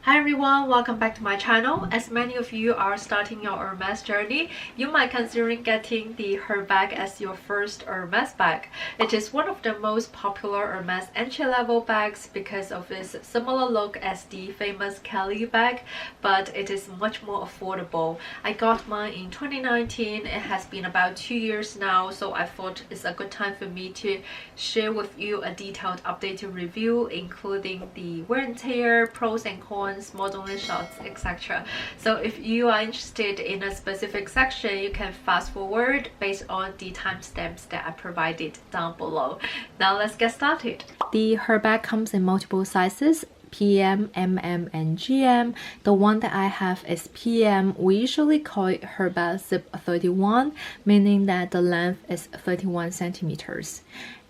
Hi everyone, welcome back to my channel. As many of you are starting your HERMES journey, you might consider getting the Herbag as your first HERMES bag. It is one of the most popular HERMES entry-level bags because of its similar look as the famous Kelly bag, but it is much more affordable. I got mine in 2019. It has been about 2 years now, so I thought it's a good time for me to share with you a detailed updated review, including the wear and tear, pros and cons, modeling shots, etc. So if you are interested in a specific section, you can fast forward based on the timestamps that I provided down below. Now let's get started. The Herbag comes in multiple sizes: PM, MM, and GM. The one that I have is PM. We usually call it Herbag Zip 31, meaning that the length is 31 centimeters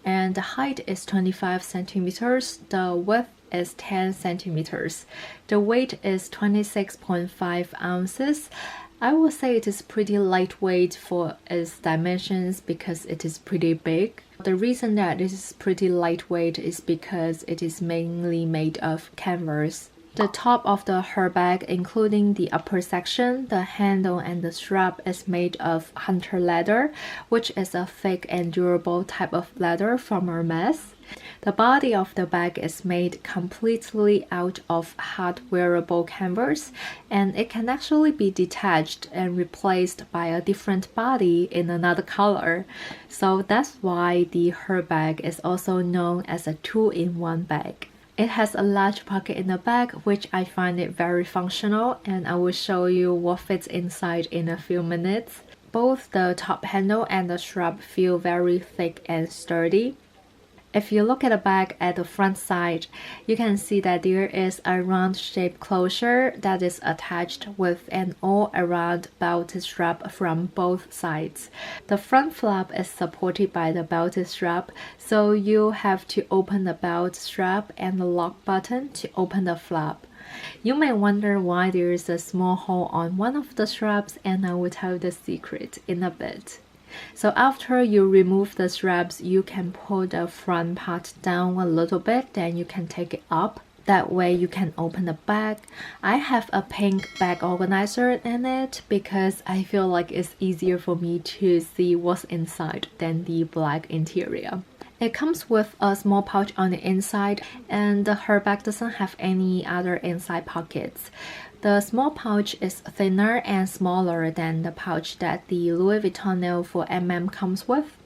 and the height is 25 centimeters. The width is 10 centimeters. The weight is 26.5 ounces. I would say it is pretty lightweight for its dimensions because it is pretty big. The reason that it is pretty lightweight is because it is mainly made of canvas. The top of the Herbag, including the upper section, the handle, and the strap, is made of hunter leather, which is a thick and durable type of leather from HERMES. The body of the bag is made completely out of hard wearable canvas, and it can actually be detached and replaced by a different body in another color. So that's why the Herbag is also known as a two-in-one bag. It has a large pocket in the back, which I find it very functional, and I will show you what fits inside in a few minutes. Both the top handle and the strap feel very thick and sturdy. If you look at the bag at the front side, you can see that there is a round-shaped closure that is attached with an all-around belted strap from both sides. The front flap is supported by the belted strap, so you have to open the belt strap and the lock button to open the flap. You may wonder why there is a small hole on one of the straps, and I will tell you the secret in a bit. So after you remove the straps, you can pull the front part down a little bit, then you can take it up. That way you can open the bag. I have a pink bag organizer in it because I feel like it's easier for me to see what's inside than the black interior. It comes with a small pouch on the inside, and the Herbag doesn't have any other inside pockets. The small pouch is thinner and smaller than the pouch that the Louis Vuitton Nail for MM comes with.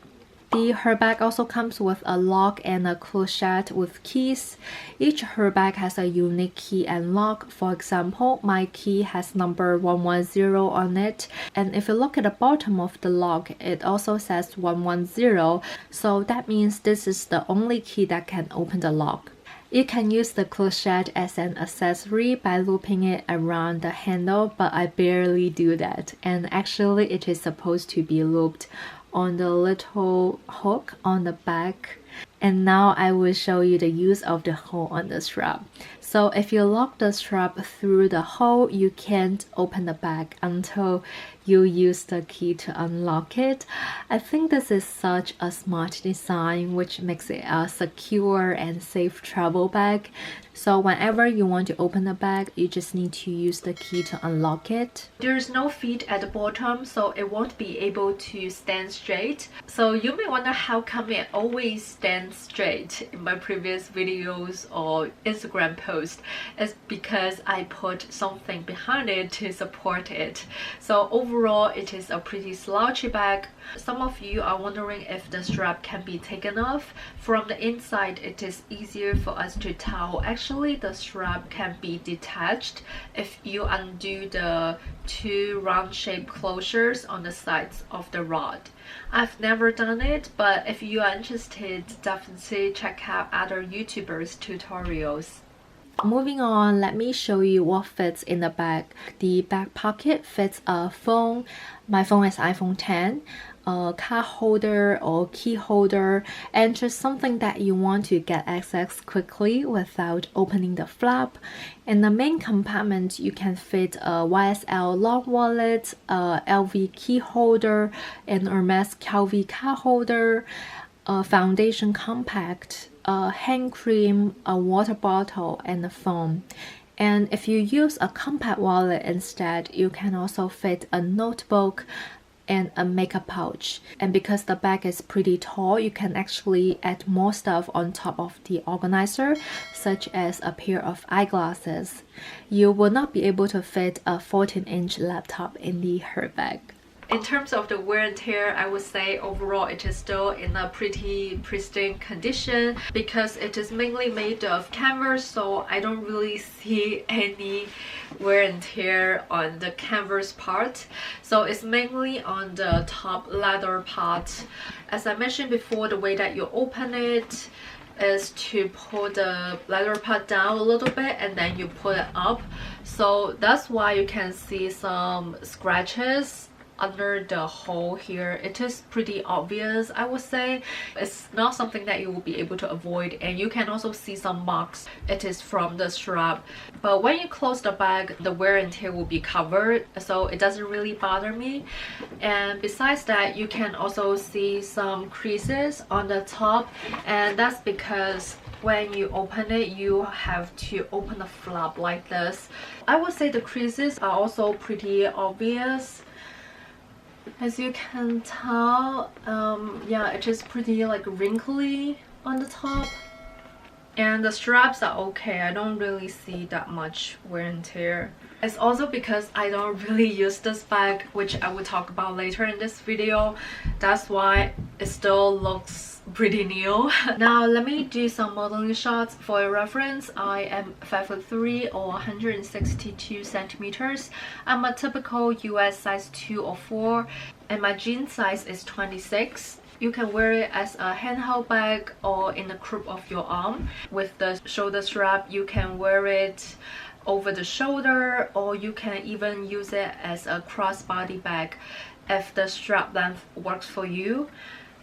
The Herbag also comes with a lock and a clochette with keys. Each Herbag has a unique key and lock. For example, my key has number 110 on it, and if you look at the bottom of the lock, it also says 110, so that means this is the only key that can open the lock. You can use the clochette as an accessory by looping it around the handle, but I barely do that, and actually it is supposed to be looped on the little hook on the back. And now I will show you the use of the hole on the strap. So if you lock the strap through the hole, you can't open the bag until you use the key to unlock it. I think this is such a smart design, which makes it a secure and safe travel bag. So whenever you want to open the bag, you just need to use the key to unlock it. There's no feet at the bottom, so it won't be able to stand straight. So you may wonder how come it always stands straight in my previous videos or Instagram posts. It's because I put something behind it to support it. So overall, it is a pretty slouchy bag. Some of you are wondering if the strap can be taken off. From the inside, it is easier for us to tell. Actually, the strap can be detached if you undo the two round-shaped closures on the sides of the rod. I've never done it, but if you are interested, definitely check out other YouTubers' tutorials. Moving on, let me show you what fits in the bag. The back pocket fits a phone. My phone is iPhone 10, a card holder or key holder, and just something that you want to get access quickly without opening the flap. In the main compartment, you can fit a YSL long wallet, a LV key holder, an HERMES Calvi card holder, a foundation compact, a hand cream, a water bottle, and a phone. And if you use a compact wallet instead, you can also fit a notebook and a makeup pouch. And because the bag is pretty tall, you can actually add more stuff on top of the organizer, such as a pair of eyeglasses. You will not be able to fit a 14-inch laptop in the Herbag. In terms of the wear and tear, I would say overall it is still in a pretty pristine condition because it is mainly made of canvas, so I don't really see any wear and tear on the canvas part. So it's mainly on the top leather part. As I mentioned before, the way that you open it is to pull the leather part down a little bit and then you pull it up. So that's why you can see some scratches under the hole here. It is pretty obvious, I would say. It's not something that you will be able to avoid, and you can also see some marks. It is from the strap, but when you close the bag, the wear and tear will be covered, so it doesn't really bother me. And besides that, you can also see some creases on the top, and that's because when you open it, you have to open the flap like this. I would say the creases are also pretty obvious. As you can tell, yeah, it is pretty like wrinkly on the top. And the straps are okay. I don't really see that much wear and tear. It's also because I don't really use this bag, which I will talk about later in this video. That's why it still looks pretty new. Now let me do some modeling shots for your reference. I am 5'3" or 162 centimeters. I'm a typical US size 2 or 4, and my jean size is 26. You can wear it as a handheld bag or in the crook of your arm. With the shoulder strap, you can wear it over the shoulder, or you can even use it as a crossbody bag if the strap length works for you.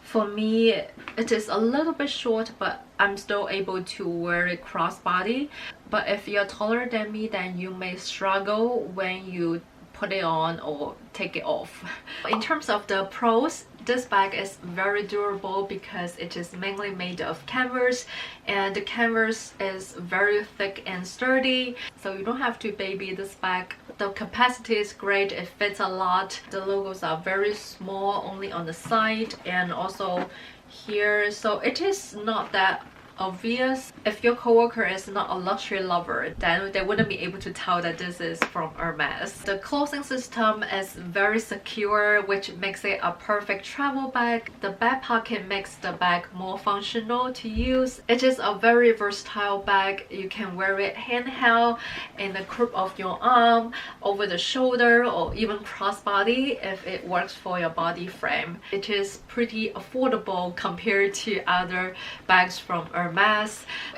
For me, it is a little bit short, but I'm still able to wear it crossbody. But if you're taller than me, then you may struggle when you put it on or take it off. In terms of the pros, this bag is very durable because it is mainly made of canvas, and the canvas is very thick and sturdy, so you don't have to baby this bag. The capacity is great, it fits a lot. The logos are very small, only on the side and also here, so it is not that obvious. If your coworker is not a luxury lover, then they wouldn't be able to tell that this is from Hermes. The closing system is very secure, which makes it a perfect travel bag. The back pocket makes the bag more functional to use. It is a very versatile bag. You can wear it handheld, in the crook of your arm, over the shoulder, or even crossbody if it works for your body frame. It is pretty affordable compared to other bags from Hermes.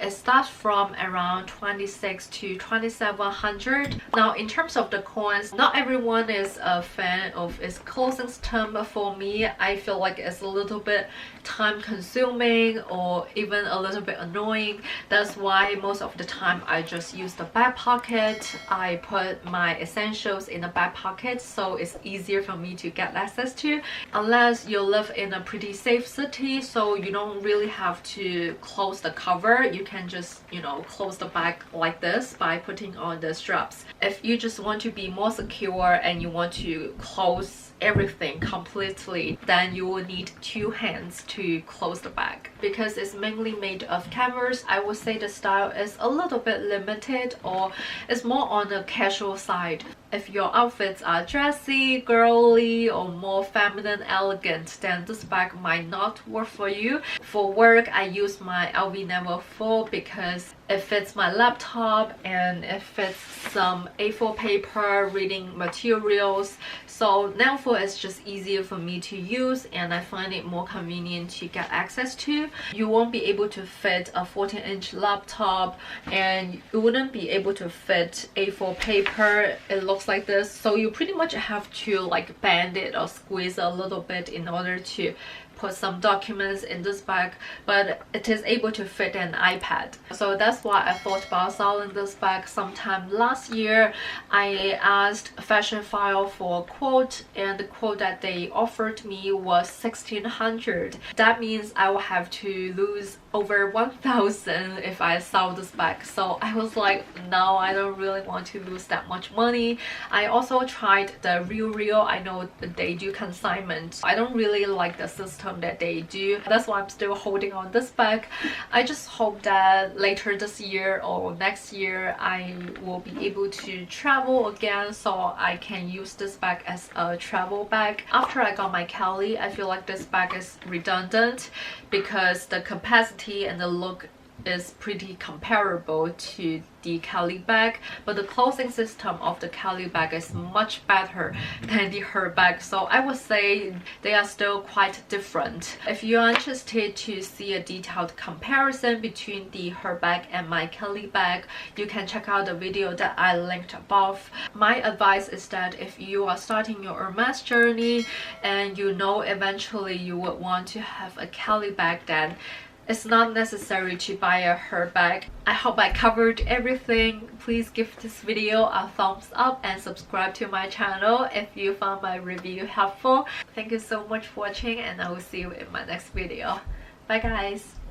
It starts from around 26 to 2700. Now in terms of the coins, not everyone is a fan of its closing system. For me, I feel like it's a little bit time consuming or even a little bit annoying. That's why most of the time I just use the back pocket. I put my essentials in the back pocket, so it's easier for me to get access to, unless you live in a pretty safe city, so you don't really have to close the cover. You can just, you know, close the bag like this by putting on the straps. If you just want to be more secure and you want to close everything completely, then you will need two hands to close the bag. Because it's mainly made of canvas, I would say the style is a little bit limited, or it's more on the casual side. If your outfits are dressy, girly, or more feminine, elegant, then this bag might not work for you. For work, I use my LV Never Full because it fits my laptop and it fits some A4 paper, reading materials. So Never Full is just easier for me to use, and I find it more convenient to get access to. You won't be able to fit a 14-inch laptop, and you wouldn't be able to fit A4 paper. It looks like this, so you pretty much have to like bend it or squeeze a little bit in order to put some documents in this bag, but it is able to fit an iPad. So that's why I thought about selling this bag sometime last year. I asked Fashion File for a quote, and the quote that they offered me was $1,600. That means I will have to lose over 1,000 if I sell this bag. So I was like, no, I don't really want to lose that much money. I also tried the Real. I know that they do consignment. I don't really like the system that they do. That's why I'm still holding on this bag. I just hope that later this year or next year I will be able to travel again, so I can use this bag as a travel bag. After I got my Kelly, I feel like this bag is redundant because the capacity and the look is pretty comparable to the Kelly bag, but the closing system of the Kelly bag is much better than the Herbag, so I would say they are still quite different. If you are interested to see a detailed comparison between the Herbag and my Kelly bag, you can check out the video that I linked above. My advice is that if you are starting your Hermes journey and you know eventually you would want to have a Kelly bag, then it's not necessary to buy a Herbag. I hope I covered everything. Please give this video a thumbs up and subscribe to my channel if you found my review helpful. Thank you so much for watching, and I will see you in my next video. Bye guys!